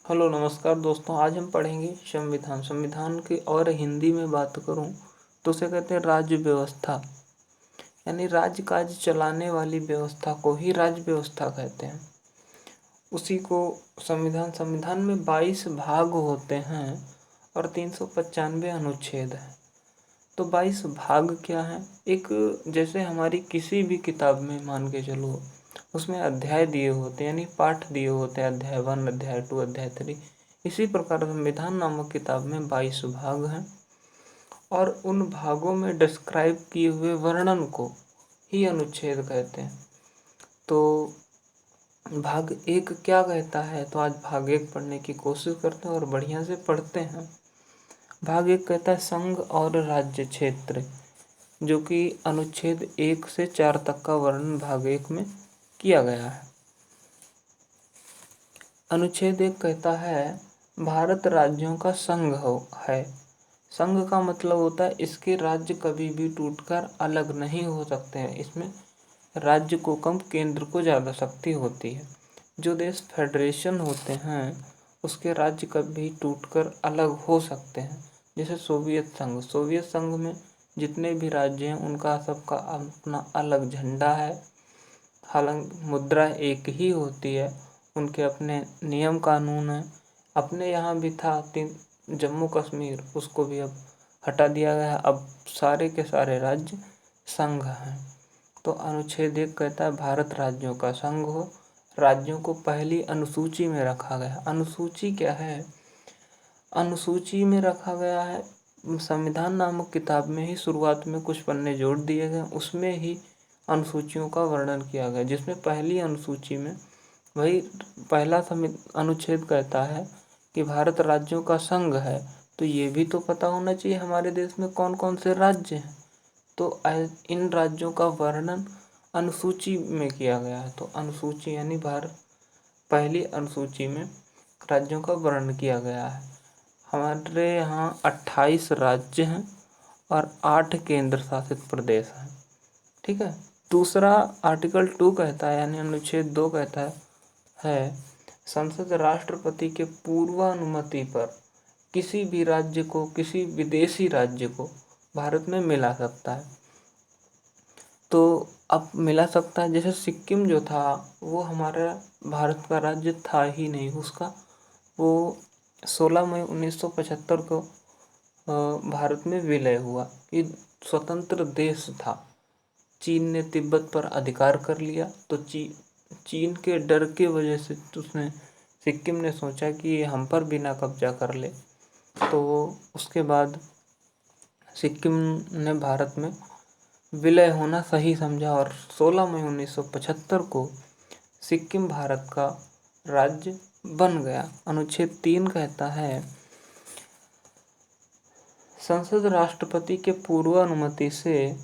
Hello नमस्कार दोस्तों। आज हम पढ़ेंगे संविधान। संविधान की और हिंदी में बात करूं तो उसे कहते हैं राज्य व्यवस्था, यानी राज्य काज चलाने वाली व्यवस्था को ही राज्य व्यवस्था कहते हैं। उसी को संविधान में 22 भाग होते हैं और 395 अनुच्छेद हैं। तो 22 भाग क्या हैं? एक जैसे हमारी किसी भी किताब में मान के चलो, उसमें अध्याय दिए होते हैं, यानी पाठ दिए होते हैं, अध्याय 1, अध्याय 2, अध्याय 3। इसी प्रकार संविधान नामक किताब में 22 भाग हैं और उन भागों में डिस्क्राइब किए हुए वर्णन को ही अनुच्छेद कहते हैं। तो भाग 1 क्या कहता है, तो आज भाग 1 पढ़ने की कोशिश करते हैं और बढ़िया से पढ़ते हैं। भाग 1 कहता है संघ और राज्य क्षेत्र, जो कि अनुच्छेद 1 से 4 तक का वर्णन भाग 1 में किया गया है। अनुच्छेद 1 कहता है भारत राज्यों का संघ है। संघ का मतलब होता है इसके राज्य कभी भी टूटकर अलग नहीं हो सकते हैं। इसमें राज्य को कम, केंद्र को ज़्यादा शक्ति होती है। जो देश फेडरेशन होते हैं उसके राज्य कभी टूटकर अलग हो सकते हैं। जैसे सोवियत संघ में जितने भी राज्य हैं उनका सबका अपना अलग झंडा है, हालांकि मुद्रा एक ही होती है, उनके अपने नियम कानून हैं। अपने यहाँ भी था जम्मू कश्मीर, उसको भी अब हटा दिया गया है। अब सारे के सारे राज्य संघ हैं। तो अनुच्छेद 1 कहता है भारत राज्यों का संघ हो। राज्यों को पहली अनुसूची में रखा गया। अनुसूची क्या है? अनुसूची में रखा गया है, संविधान नामक किताब में ही शुरुआत में कुछ पन्ने जोड़ दिए गए, उसमें ही अनुसूचियों का वर्णन किया गया, जिसमें पहली अनुसूची में वही पहला अनुच्छेद कहता है कि भारत राज्यों का संघ है। तो ये भी तो पता होना चाहिए हमारे देश में कौन कौन से राज्य हैं। तो इन राज्यों का वर्णन अनुसूची में किया गया है। तो अनुसूची यानी भारत पहली अनुसूची में राज्यों का वर्णन किया गया है। हमारे यहाँ 28 राज्य हैं और 8 केंद्र शासित प्रदेश हैं। ठीक है। दूसरा आर्टिकल 2 कहता है, यानी अनुच्छेद 2 कहता है संसद राष्ट्रपति के पूर्वानुमति पर किसी भी राज्य को, किसी विदेशी राज्य को भारत में मिला सकता है। तो अब मिला सकता है, जैसे सिक्किम जो था वो हमारा भारत का राज्य था ही नहीं, उसका वो 16 मई 1975 को भारत में विलय हुआ। ये स्वतंत्र देश था। चीन ने तिब्बत पर अधिकार कर लिया, तो चीन के डर के वजह से उसने सिक्किम ने सोचा कि हम पर भी ना कब्जा कर ले। तो उसके बाद सिक्किम ने भारत में विलय होना सही समझा और 16 मई 1975 को सिक्किम भारत का राज्य बन गया। अनुच्छेद 3 कहता है संसद राष्ट्रपति के पूर्वानुमति से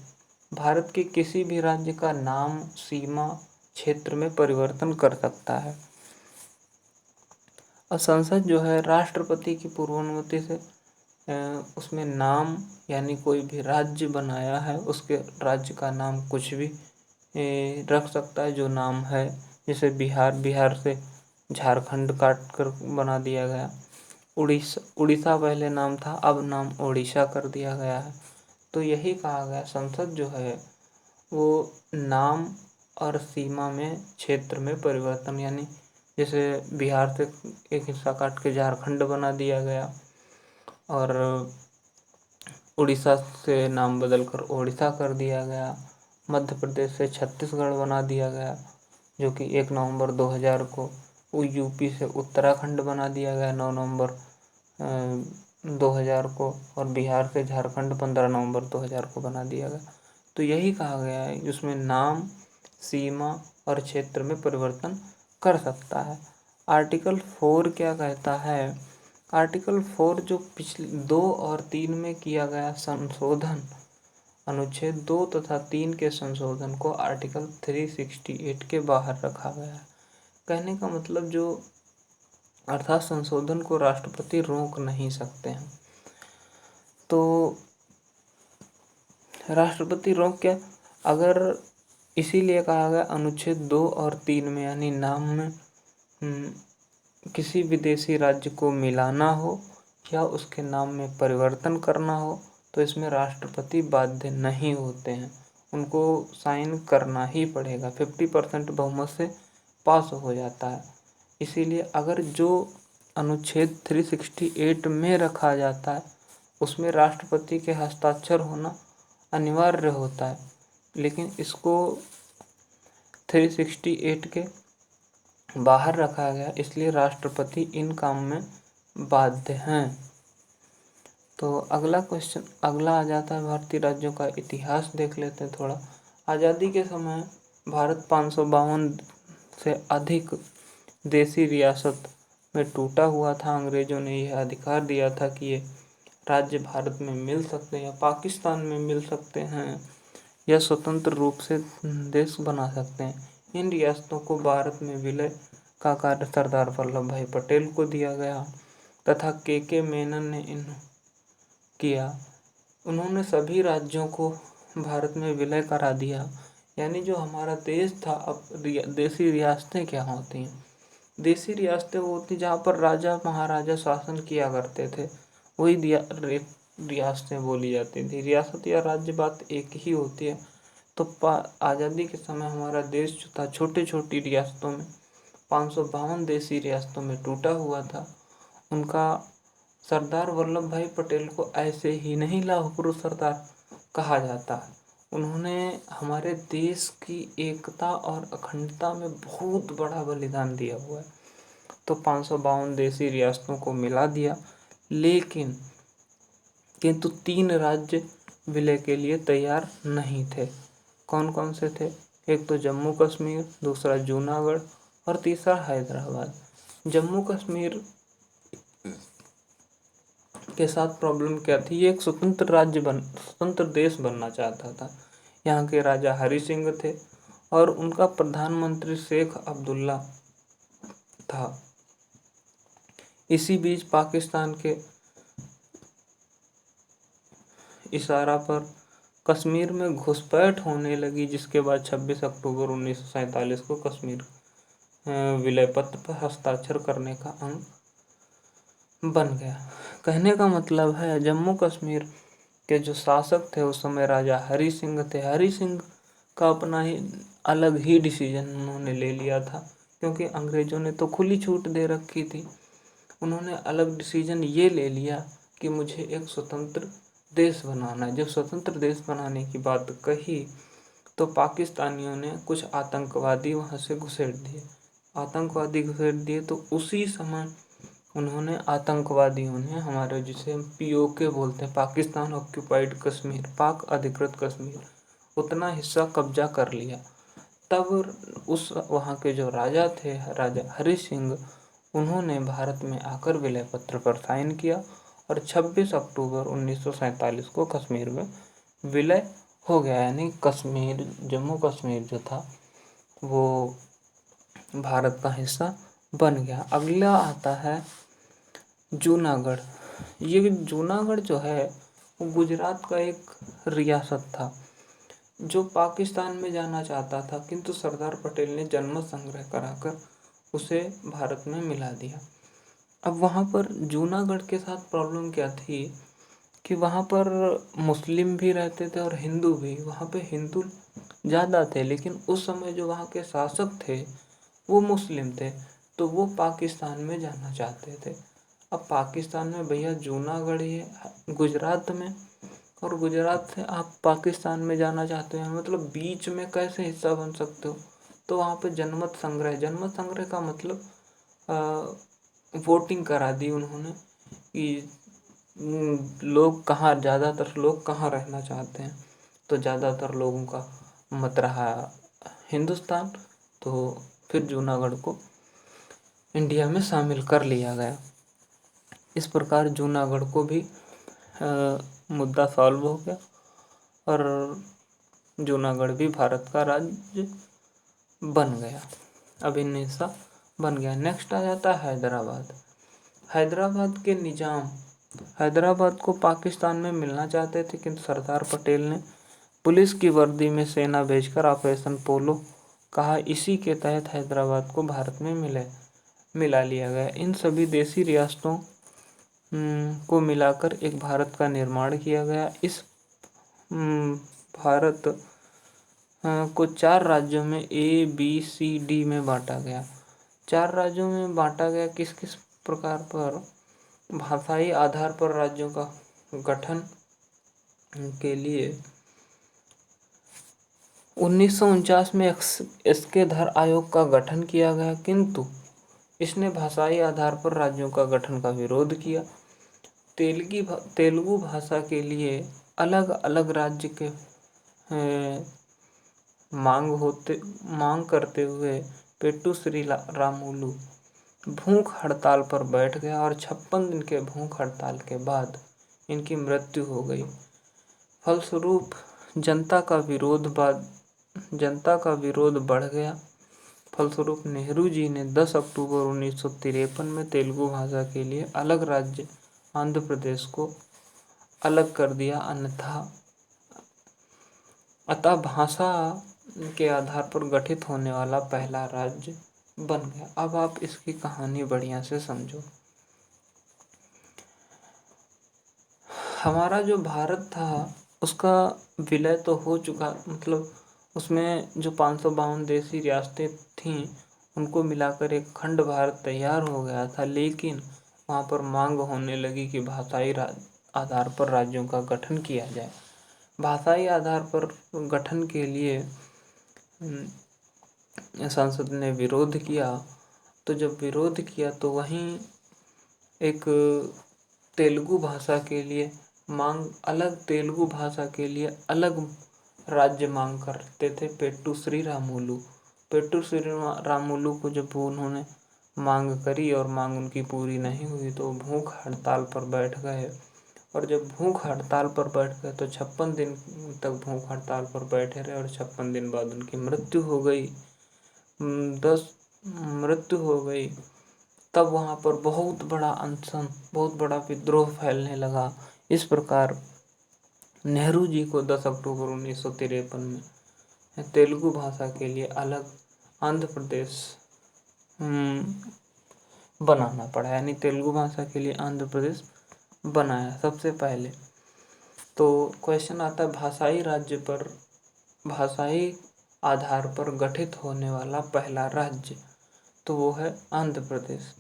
भारत के किसी भी राज्य का नाम, सीमा, क्षेत्र में परिवर्तन कर सकता है। और संसद जो है राष्ट्रपति की पूर्वानुमति से उसमें नाम, यानी कोई भी राज्य बनाया है उसके राज्य का नाम कुछ भी रख सकता है जो नाम है। जैसे बिहार से झारखंड काट कर बना दिया गया। उड़ीसा पहले नाम था, अब नाम ओडिशा कर दिया गया है। तो यही कहा गया संसद जो है वो नाम और सीमा में, क्षेत्र में परिवर्तन, यानी जैसे बिहार से एक हिस्सा काट के झारखंड बना दिया गया और उड़ीसा से नाम बदल कर ओडिशा कर दिया गया। मध्य प्रदेश से छत्तीसगढ़ बना दिया गया, जो कि 1 नवंबर 2000 को। वो यूपी से उत्तराखंड बना दिया गया 9 नवंबर 2000 को, और बिहार से झारखंड 15 नवंबर 2000 को बना दिया गया। तो यही कहा गया है जिसमें नाम, सीमा और क्षेत्र में परिवर्तन कर सकता है। आर्टिकल 4 क्या कहता है? आर्टिकल 4 जो पिछले 2 और 3 में किया गया संशोधन, अनुच्छेद 2 तथा 3 के संशोधन को आर्टिकल 368 के बाहर रखा गया है। कहने का मतलब जो अर्थात संशोधन को राष्ट्रपति रोक नहीं सकते हैं। तो राष्ट्रपति रोक क्या, अगर इसीलिए कहा गया अनुच्छेद 2 और 3 में, यानी नाम में किसी विदेशी राज्य को मिलाना हो या उसके नाम में परिवर्तन करना हो तो इसमें राष्ट्रपति बाध्य नहीं होते हैं, उनको साइन करना ही पड़ेगा। 50% बहुमत से पास हो जाता है। इसीलिए अगर जो अनुच्छेद 368 में रखा जाता है उसमें राष्ट्रपति के हस्ताक्षर होना अनिवार्य होता है, लेकिन इसको 368 के बाहर रखा गया, इसलिए राष्ट्रपति इन काम में बाध्य हैं। तो अगला क्वेश्चन अगला आ जाता है भारतीय राज्यों का इतिहास देख लेते हैं थोड़ा। आज़ादी के समय भारत 552 से अधिक देसी रियासत में टूटा हुआ था। अंग्रेजों ने यह अधिकार दिया था कि ये राज्य भारत में मिल सकते हैं या पाकिस्तान में मिल सकते हैं या स्वतंत्र रूप से देश बना सकते हैं। इन रियासतों को भारत में विलय का कार्य सरदार वल्लभ भाई पटेल को दिया गया तथा के मेनन ने किया। उन्होंने सभी राज्यों को भारत में विलय करा दिया। यानी जो हमारा देश था, अब देसी रियासतें क्या होती हैं? देसी रियासतें वो होती जहाँ पर राजा महाराजा शासन किया करते थे, वही रियासतें बोली जाती थी। रियासत या राज्य बात एक ही होती है। तो आज़ादी के समय हमारा देश जो था छोटी छोटी रियासतों में 552 देसी रियासतों में टूटा हुआ था। उनका सरदार वल्लभ भाई पटेल को ऐसे ही नहीं लौह पुरुष सरदार कहा जाता है। उन्होंने हमारे देश की एकता और अखंडता में बहुत बड़ा बलिदान दिया हुआ है। तो 552 देसी रियासतों को मिला दिया, लेकिन किंतु 3 राज्य विलय के लिए तैयार नहीं थे। कौन कौन से थे? एक तो जम्मू कश्मीर, दूसरा जूनागढ़ और तीसरा हैदराबाद। जम्मू कश्मीर के साथ प्रॉब्लम क्या थी? ये एक स्वतंत्र देश बनना चाहता था। यहाँ के राजा हरि सिंह थे और उनका प्रधानमंत्री शेख अब्दुल्ला था। इसी बीच पाकिस्तान के इशारा पर कश्मीर में घुसपैठ होने लगी, जिसके बाद 26 अक्टूबर 1947 को कश्मीर विलय पत्र पर हस्ताक्षर करने का अंग बन गया। कहने का मतलब है जम्मू कश्मीर के जो शासक थे उस समय राजा हरि सिंह थे। हरि सिंह का अपना ही अलग ही डिसीजन उन्होंने ले लिया था, क्योंकि अंग्रेजों ने तो खुली छूट दे रखी थी। उन्होंने अलग डिसीजन ये ले लिया कि मुझे एक स्वतंत्र देश बनाना है। जब स्वतंत्र देश बनाने की बात कही तो पाकिस्तानियों ने कुछ आतंकवादी वहाँ से घुसेड़ दिए। तो उसी समय उन्होंने आतंकवादियों ने हमारे जिसे हम POK बोलते हैं, पाकिस्तान ऑक्यूपाइड कश्मीर, पाक अधिकृत कश्मीर, उतना हिस्सा कब्जा कर लिया। तब उस वहाँ के जो राजा थे, राजा हरि सिंह, उन्होंने भारत में आकर विलय पत्र पर साइन किया और 26 अक्टूबर 1947 को कश्मीर में विलय हो गया। यानी कश्मीर, जम्मू कश्मीर जो था वो भारत का हिस्सा बन गया। अगला आता है जूनागढ़। ये जूनागढ़ जो है वो गुजरात का एक रियासत था जो पाकिस्तान में जाना चाहता था, किंतु सरदार पटेल ने जनमत संग्रह कराकर उसे भारत में मिला दिया। अब वहाँ पर जूनागढ़ के साथ प्रॉब्लम क्या थी कि वहाँ पर मुस्लिम भी रहते थे और हिंदू भी। वहाँ पे हिंदू ज़्यादा थे, लेकिन उस समय जो वहाँ के शासक थे वो मुस्लिम थे, तो वो पाकिस्तान में जाना चाहते थे। अब पाकिस्तान में भैया जूनागढ़ ही है गुजरात में, और गुजरात से आप पाकिस्तान में जाना चाहते हैं, मतलब बीच में कैसे हिस्सा बन सकते हो? तो वहाँ पे जनमत संग्रह का मतलब वोटिंग करा दी उन्होंने कि ज़्यादातर लोग कहाँ रहना चाहते हैं। तो ज़्यादातर लोगों का मत रहा हिंदुस्तान, तो फिर जूनागढ़ को इंडिया में शामिल कर लिया गया। इस प्रकार जूनागढ़ को भी मुद्दा सॉल्व हो गया और जूनागढ़ भी भारत का राज्य बन गया, अभिन्न हिस्सा बन गया। नेक्स्ट आ जाता है हैदराबाद के निजाम हैदराबाद को पाकिस्तान में मिलना चाहते थे, किंतु सरदार पटेल ने पुलिस की वर्दी में सेना भेजकर ऑपरेशन पोलो कहा। इसी के तहत हैदराबाद को भारत में मिले। मिला लिया गया। इन सभी देशी रियासतों को मिलाकर एक भारत का निर्माण किया गया। इस भारत को 4 राज्यों में ABCD में बांटा गया। 4 राज्यों में बांटा गया किस किस प्रकार पर? भाषाई आधार पर राज्यों का गठन के लिए 1949 में एस्केधर आयोग का गठन किया गया, किंतु इसने भाषाई आधार पर राज्यों का गठन का विरोध किया। तेलुगु भाषा के लिए अलग अलग राज्य के मांग करते हुए पेट्टू श्री रामुलु भूख हड़ताल पर बैठ गया और 56 दिन के भूख हड़ताल के बाद इनकी मृत्यु हो गई। फलस्वरूप जनता का विरोध बढ़ गया। फलस्वरूप नेहरू जी ने 10 अक्टूबर 1953 में तेलुगु भाषा के लिए अलग राज्य आंध्र प्रदेश को अलग कर दिया। अतः भाषा के आधार पर गठित होने वाला पहला राज्य बन गया। अब आप इसकी कहानी बढ़िया से समझो। हमारा जो भारत था उसका विलय तो हो चुका, मतलब उसमें जो 552 देशी रियासतें थीं उनको मिलाकर एक खंड भारत तैयार हो गया था, लेकिन वहाँ पर मांग होने लगी कि भाषाई आधार पर राज्यों का गठन किया जाए। भाषाई आधार पर गठन के लिए संसद ने विरोध किया। तो जब विरोध किया तो वहीं एक तेलुगु भाषा के लिए तेलुगु भाषा के लिए अलग राज्य मांग करते थे पेट्टू श्री रामुलु। पेट्टू श्री रामुलु को जब उन्होंने मांग करी और मांग उनकी पूरी नहीं हुई तो भूख हड़ताल पर बैठ गए। और जब भूख हड़ताल पर बैठ गए तो 56 दिन तक भूख हड़ताल पर बैठे रहे और 56 दिन बाद उनकी मृत्यु हो गई। मृत्यु हो गई तब वहाँ पर बहुत बड़ा अनशन, बहुत बड़ा विद्रोह फैलने लगा। इस प्रकार नेहरू जी को 10 अक्टूबर 1953 में तेलुगु भाषा के लिए अलग आंध्र प्रदेश बनाना पड़ा, यानी तेलुगु भाषा के लिए आंध्र प्रदेश बनाया सबसे पहले। तो क्वेश्चन आता है भाषाई आधार पर गठित होने वाला पहला राज्य, तो वो है आंध्र प्रदेश।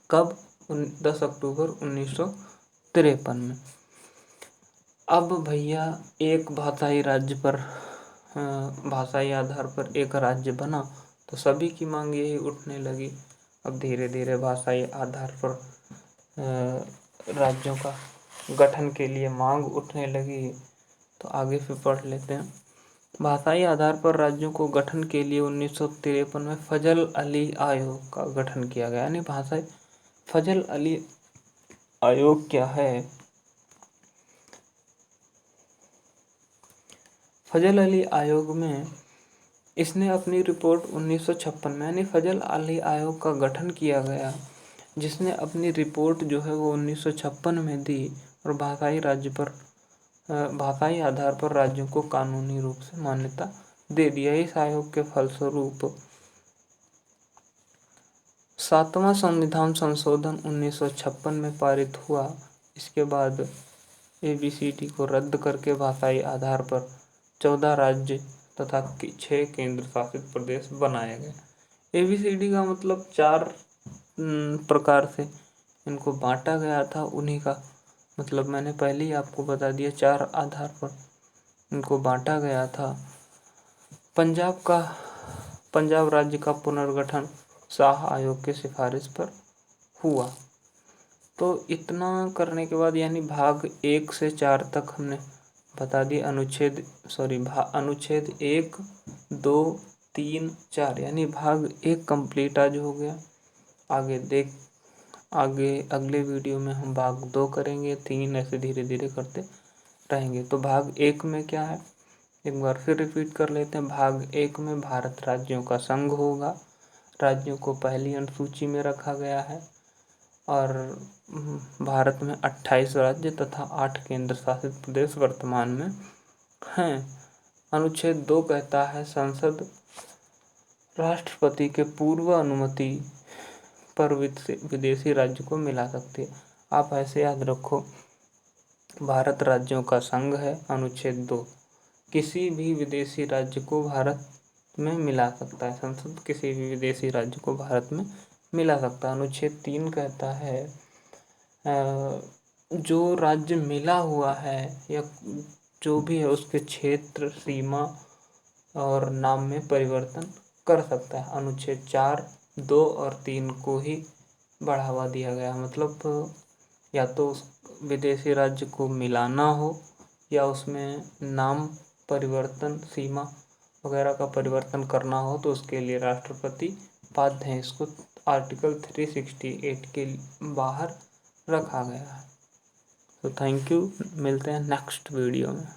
कब? 10 अक्टूबर 1953 में। अब भैया एक भाषाई राज्य पर भाषाई आधार पर एक राज्य बना तो सभी की मांग यही उठने लगी। अब धीरे धीरे भाषाई आधार पर राज्यों का गठन के लिए मांग उठने लगी। तो आगे फिर पढ़ लेते हैं। भाषाई आधार पर राज्यों को गठन के लिए 1953 में फजल अली आयोग का गठन किया गया। यानी फजल अली आयोग क्या है? फजल अली आयोग में इसने अपनी रिपोर्ट 1956 में, यानी फजल अली आयोग का गठन किया गया जिसने अपनी रिपोर्ट जो है वो 1956 में दी और भाषाई आधार पर राज्यों को कानूनी रूप से मान्यता दे दिया। इस आयोग के फलस्वरूप 7वां संविधान संशोधन 1956 में पारित हुआ। इसके बाद ABCD को रद्द करके भाषाई आधार पर 14 राज्य तथा 6 केंद्र शासित प्रदेश बनाए गए। ABCD का मतलब 4 प्रकार से इनको बांटा गया था। उन्हीं का मतलब मैंने पहले ही आपको बता दिया, 4 आधार पर इनको बांटा गया था। पंजाब राज्य का पुनर्गठन शाह आयोग की सिफारिश पर हुआ। तो इतना करने के बाद यानी भाग 1 से 4 तक हमने बता दिया। अनुच्छेद 1, 2, 3, 4 यानी भाग 1 कंप्लीट आज हो गया। अगले वीडियो में हम भाग 2 करेंगे, 3 ऐसे धीरे धीरे करते रहेंगे। तो भाग 1 में क्या है एक बार फिर रिपीट कर लेते हैं। भाग 1 में भारत राज्यों का संघ होगा। राज्यों को पहली अनुसूची में रखा गया है और भारत में 28 राज्य तथा 8 केंद्र शासित प्रदेश वर्तमान में हैं। अनुच्छेद 2 कहता है संसद राष्ट्रपति के पूर्व अनुमति पर विदेशी राज्य को मिला सकती है। आप ऐसे याद रखो, भारत राज्यों का संघ है। अनुच्छेद 2, किसी भी विदेशी राज्य को भारत में मिला सकता है। संसद किसी भी विदेशी राज्य को भारत में मिला सकता है। अनुच्छेद 3 कहता है जो राज्य मिला हुआ है या जो भी है उसके क्षेत्र, सीमा और नाम में परिवर्तन कर सकता है। अनुच्छेद 4, 2 और 3 को ही बढ़ावा दिया गया। मतलब या तो उस विदेशी राज्य को मिलाना हो या उसमें नाम परिवर्तन, सीमा वगैरह का परिवर्तन करना हो तो उसके लिए राष्ट्रपति बाध्य हैं। इसको आर्टिकल 368 के बाहर रखा गया है। तो थैंक यू, मिलते हैं नेक्स्ट वीडियो में।